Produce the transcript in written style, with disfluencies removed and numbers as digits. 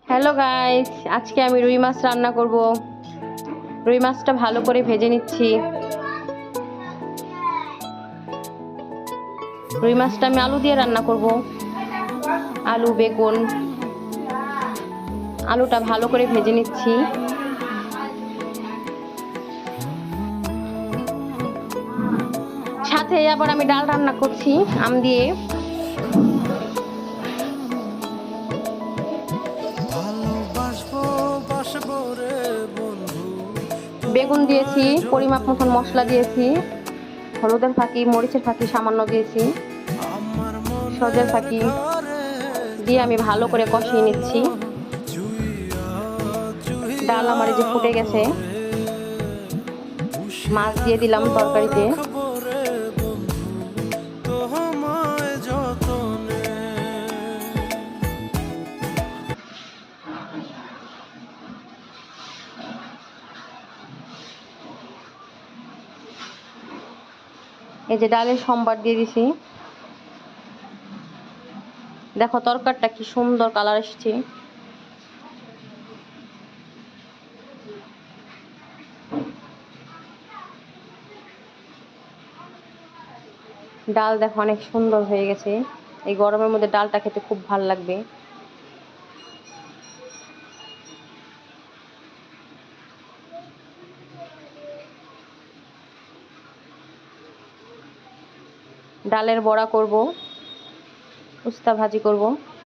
Hello guys, আজকে আমি রুই মাছ রান্না করব। রুই মাছটা ভালো করে ভেজে নিচ্ছি। রুই মাছটা আমি আলু দিয়ে রান্না করব। আলু, বেগুন, আলুটা ভালো করে ভেজে নিচ্ছি। সাথে আবার আমি ডাল রান্না করছি আম দিয়ে। বেগুন দিয়েছি, পরিমাপ মতন মশলা দিয়েছি, হলুদের ফাঁকি, মরিচের ফাঁকি সামান্য দিয়েছি, সজের ফাঁকি দিয়ে আমি ভালো করে কষিয়ে নিচ্ছি। ডাল আমার এই যে ফুটে গেছে, মাছ দিয়ে দিলাম তরকারিতে। এই যে ডালের সম্বার দিয়ে দিছি। দেখো তরকারিটা কি সুন্দর কালার এসেছে। ডাল দেখো অনেক সুন্দর হয়ে গেছে। এই গরমের মধ্যে ডালটা খেতে খুব ভালো লাগবে। ডালের বড়া করব, উস্তা ভাজি করব।